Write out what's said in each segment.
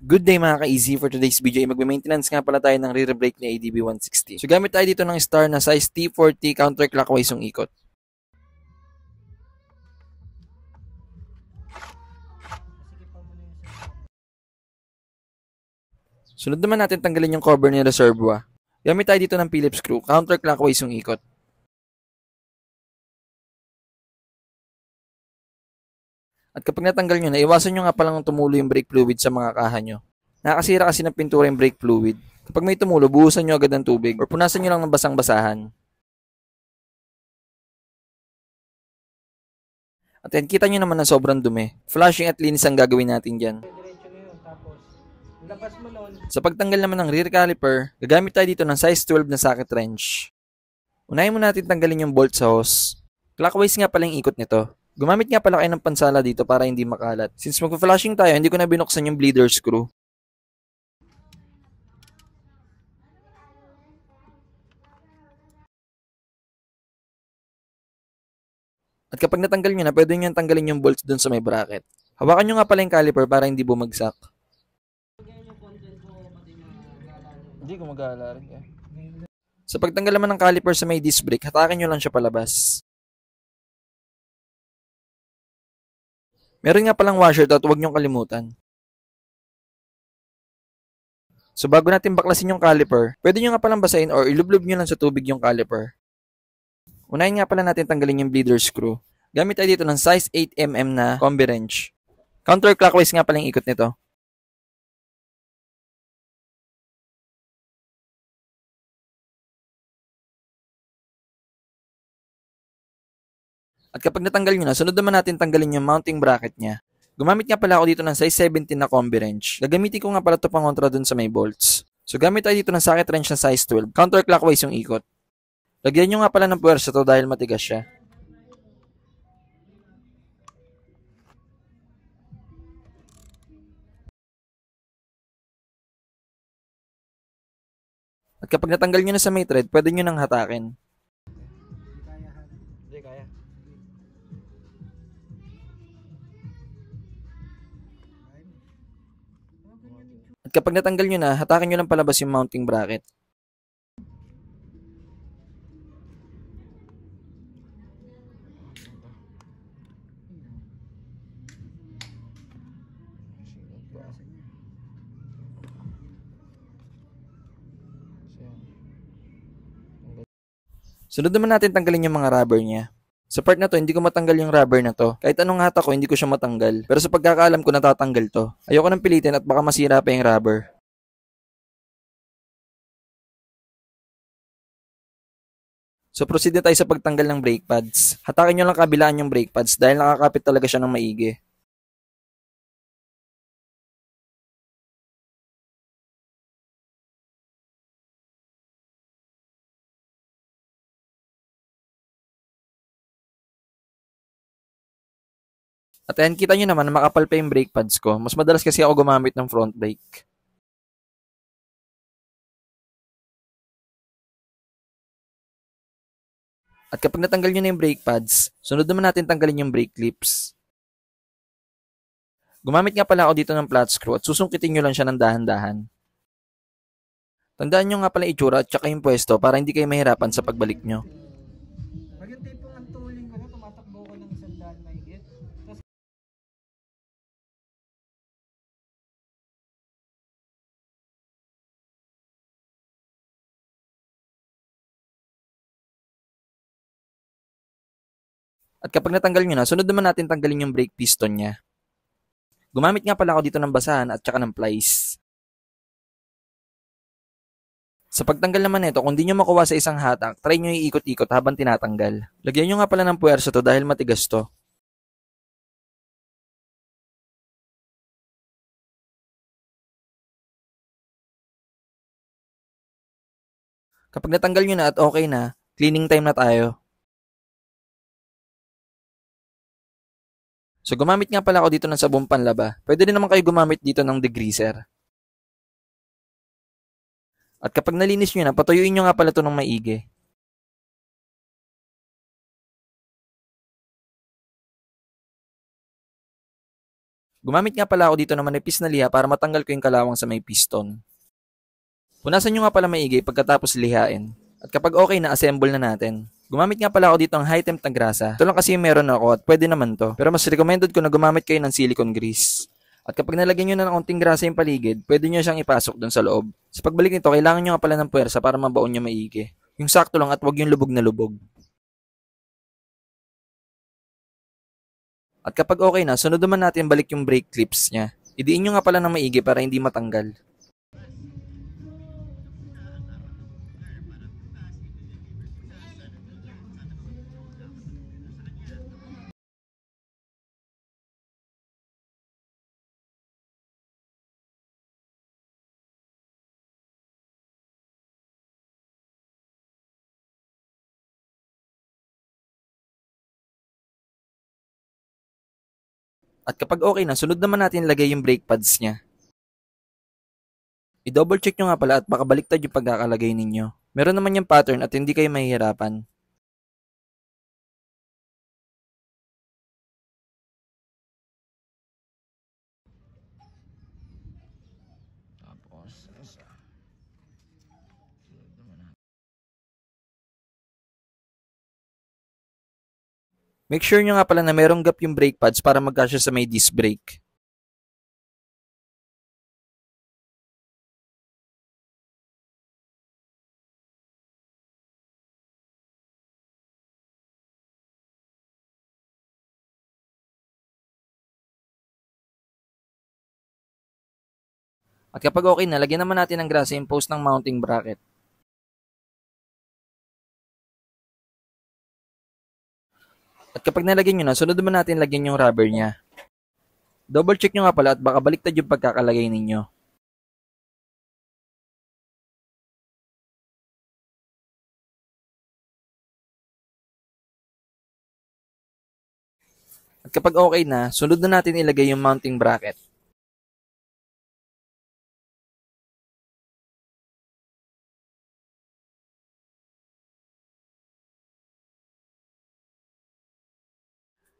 Good day mga ka-easy. For today's video ay magme-maintenance nga pala tayo ng rear brake ni ADB 160. So gamit tayo dito ng star na size T40 counterclockwise yung ikot. Sunod naman natin tanggalin yung cover ni reservoir. Gamit tayo dito ng Phillips screw, counterclockwise yung ikot. At kapag natanggal nyo na, iwasan nyo nga palang tumulo yung brake fluid sa mga kaha nyo. Nakakasira kasi ng pintura yung brake fluid. Kapag may tumulo, buhusan nyo agad ng tubig or punasan nyo lang ng basang-basahan. At yan, kita nyo naman na sobrang dumi. Flushing at linis ang gagawin natin dyan. Sa pagtanggal naman ng rear caliper, gagamit tayo dito ng size 12 na socket wrench. Unahin mo natin tanggalin yung bolt sa hose. Clockwise nga pala yung ikot nito. Gumamit nga pala kayo ng pansala dito para hindi makalat. Since magpa-flashing tayo, hindi ko na binuksan yung bleeder screw. At kapag natanggal nyo na, pwede nyo tanggalin yung bolts dun sa may bracket. Hawakan nyo nga pala yung caliper para hindi bumagsak. Hindi ko mag-aalala rin. Sa pagtanggal naman ng caliper sa may disc brake, hatakin nyo lang siya palabas. Meron nga palang washer to at huwag nyong kalimutan. So bago natin baklasin yung caliper, pwede nyo nga palang basahin or ilublob nyo lang sa tubig yung caliper. Unahin nga pala natin tanggalin yung bleeder screw. Gamit tayo dito ng size 8mm na combi wrench. Counterclockwise nga pala yung ikot nito. At kapag natanggal nyo na, sunod naman natin tanggalin yung mounting bracket niya. Gumamit nga pala ako dito ng size 17 na combi wrench. Gagamitin ko nga pala ito pangontra dun sa may bolts. So gamit tayo dito ng socket wrench na size 12. Counterclockwise yung ikot. Lagyan nyo nga pala ng puwersa to dahil matigas siya. At kapag natanggal nyo na sa may thread, pwede nyo nang hatakin. Hindi kaya. At kapag natanggal nyo na, hatakin nyo lang palabas yung mounting bracket. Sunod naman natin tanggalin yung mga rubber niya. Sa part na to, hindi ko matanggal yung rubber na to. Kahit anong hatak ko, hindi ko siya matanggal. Pero sa pagkakaalam ko, natatanggal to. Ayoko nang pilitin at baka masira pa yung rubber. So proceed na tayo sa pagtanggal ng brake pads. Hatakin nyo lang kabilaan yung brake pads dahil nakakapit talaga siya ng maigi. At ayan, kita nyo naman na makapal pa yung brake pads ko. Mas madalas kasi ako gumamit ng front brake. At kapag natanggal nyo na yung brake pads, sunod naman natin tanggalin yung brake clips. Gumamit nga pala ako dito ng flat screw at susungkitin nyo lang siya ng dahan-dahan. Tandaan nyo nga pala itsura at saka yung pwesto para hindi kayo mahirapan sa pagbalik nyo. Pag yung tipong ang tuling ko na, tumatakbo ko ng 100 mahigit. At kapag natanggal nyo na, sunod naman natin tanggalin yung brake piston niya. Gumamit nga pala ako dito ng basahan at saka ng plies. Sa pagtanggal naman nito, kung di nyo makuha sa isang hatak, try nyo iikot-ikot habang tinatanggal. Lagyan nyo nga pala ng puwersa to dahil matigas to. Kapag natanggal nyo na at okay na, cleaning time na tayo. So gumamit nga pala ako dito ng sabong panlaba. Pwede rin naman kayo gumamit dito ng degreaser. At kapag nalinis nyo na, patuyuin nyo nga pala ito ng maigi. Gumamit nga pala ako dito ng manipis na liha para matanggal ko yung kalawang sa may piston. Punasan nyo nga pala maigi pagkatapos lihain. At kapag okay na, assemble na natin. Gumamit nga pala ako dito ng high temp na grasa. Ito lang kasi meron ako at pwede naman to. Pero mas recommended ko na gumamit kayo ng silicone grease. At kapag nalagyan nyo na ng konting grasa yung paligid, pwede nyo siyang ipasok dun sa loob. Sa pagbalik nito, kailangan nyo nga pala ng puwersa para mabaon nyo maigi. Yung sakto lang at wag yung lubog na lubog. At kapag okay na, sunod naman natin balik yung brake clips niya. Idiin nyo nga pala ng maigi para hindi matanggal. At kapag okay na, sunod naman natin lagay yung brake pads niya. I-double check nyo nga pala at baka baliktad yung pagkakalagay ninyo. Meron naman yung pattern at hindi kayo mahihirapan. Make sure nyo nga pala na merong gap yung brake pads para magkasya sa may disc brake. At kapag okay na, lagyan naman natin ng grasa yung post ng mounting bracket. At kapag nalagyan nyo na, sunod naman natin lagyan yung rubber niya. Double check nyo nga pala at baka baliktad yung pagkakalagay ninyo. At kapag okay na, sunod na natin ilagay yung mounting bracket.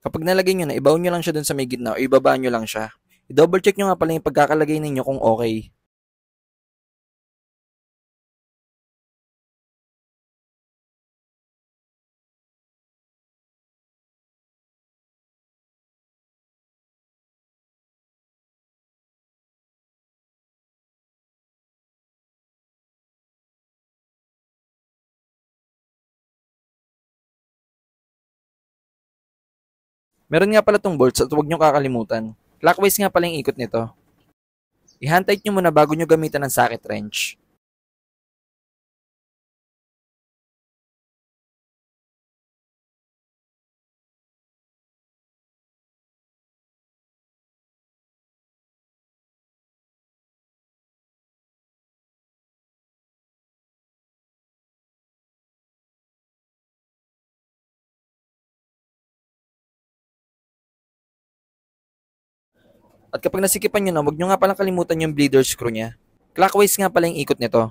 Kapag nalagay nyo na, ibaon nyo lang siya dun sa may gitna o ibaba nyo lang siya. I-double check nyo nga pala yung pagkakalagay ninyo kung okay. Meron nga pala tong bolts at huwag nyo kakalimutan. Clockwise nga pala yung ikot nito. I-hand tight nyo muna bago nyo gamitan ng socket wrench. At kapag nasikipan nyo na, huwag nyo nga palang kalimutan yung bleeder screw niya. Clockwise nga pala yung ikot nito.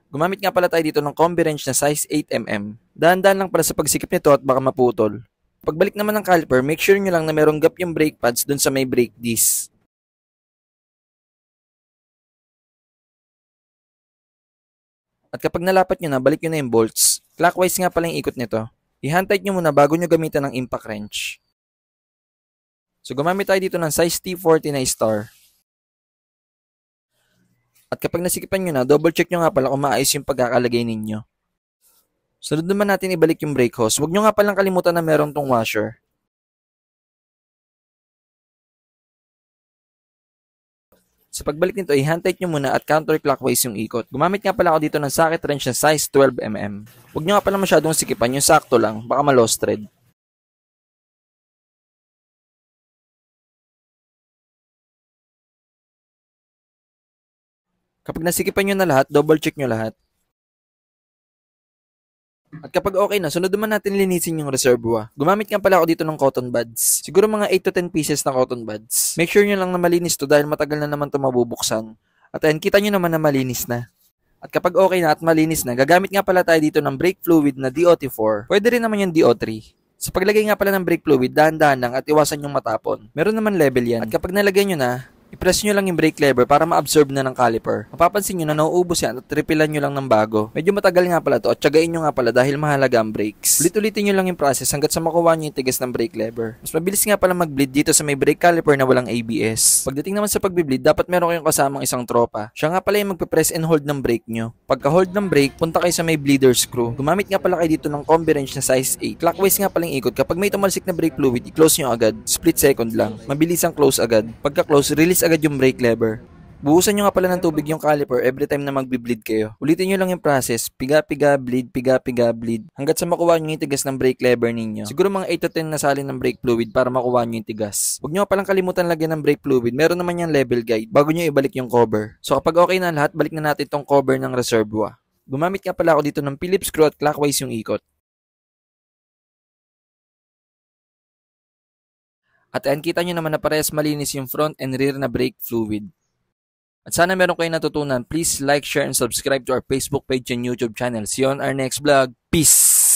Gumamit nga pala tayo dito ng combi wrench na size 8mm. Dahan-dahan lang pala sa pagsikip nito at baka maputol. Pagbalik naman ng caliper, make sure nyo lang na merong gap yung brake pads dun sa may brake disc. At kapag nalapat nyo na, balik nyo na yung bolts. Clockwise nga pala yung ikot nito. I-hand tight nyo muna bago nyo gamitan ng impact wrench. So gumamit tayo dito ng size T40 na star. At kapag nasikipan nyo na, double check nyo nga pala kung maayos yung pagkakalagay ninyo. Sunod naman natin ibalik yung brake hose. Huwag nyo nga palang kalimutan na meron tong washer. Sa pagbalik nito, i-hand tight nyo muna at counterclockwise yung ikot. Gumamit nga pala ako dito ng socket wrench na size 12mm. Huwag nyo nga pala masyadong sikipan, yung sakto lang, baka ma-lost thread. Kapag nasikipan nyo na lahat, double check nyo lahat. At kapag okay na, sunod naman natin linisin yung reservoir. Gumamit nga pala ako dito ng cotton buds. Siguro mga 8 to 10 pieces na cotton buds. Make sure nyo lang na malinis to dahil matagal na naman ito mabubuksan. At ayan, kita nyo naman na malinis na. At kapag okay na at malinis na, gagamit nga pala tayo dito ng brake fluid na DOT4. Pwede rin naman yung DO3. Sa paglagay nga pala ng brake fluid, dahan-dahan lang at iwasan yung matapon. Meron naman level yan. At kapag nalagay nyo na, i-press nyo lang yung brake lever para ma-absorb na ng caliper. Mapapansin nyo na nauubos yan at repilan nyo lang ng bago. Medyo matagal nga pala to at tsagain nyo nga pala dahil mahalaga ang brakes. Ulit-ulitin nyo lang yung process hanggat sa makuha nyo yung tigas ng brake lever. Mas mabilis nga pala mag-bleed dito sa may brake caliper na walang ABS. Pagdating naman sa pag-bleed, dapat meron kayong kasamang isang tropa. Siya nga pala yung magpe-press and hold ng brake nyo. Pagka-hold ng brake, punta kayo sa may bleeder screw. Gumamit nga pala kayo dito ng combi wrench na size 8. Clockwise nga palang ikot. Kapag may tumalsik na brake fluid, i-close nyo agad. Split second lang. Mabilis ang close agad. Pagka-close, release agad yung brake lever. Buhusan nyo nga pala ng tubig yung caliper every time na magbi-bleed kayo. Ulitin nyo lang yung process, piga-piga, bleed, piga-piga, bleed, hanggat sa makuha nyo yung tigas ng brake lever ninyo. Siguro mga 8 to 10 na salin ng brake fluid para makuha nyo yung tigas. Huwag nyo nga palang kalimutan lagyan ng brake fluid, meron naman yung level guide bago nyo ibalik yung cover. So kapag okay na lahat, balik na natin tong cover ng reservoir. Gumamit nga pala ako dito ng Phillips screw at clockwise yung ikot. At ayan, kita nyo naman na parehas malinis yung front and rear na brake fluid. At sana meron kayong natutunan. Please like, share, and subscribe to our Facebook page and YouTube channel. See you on our next vlog. Peace!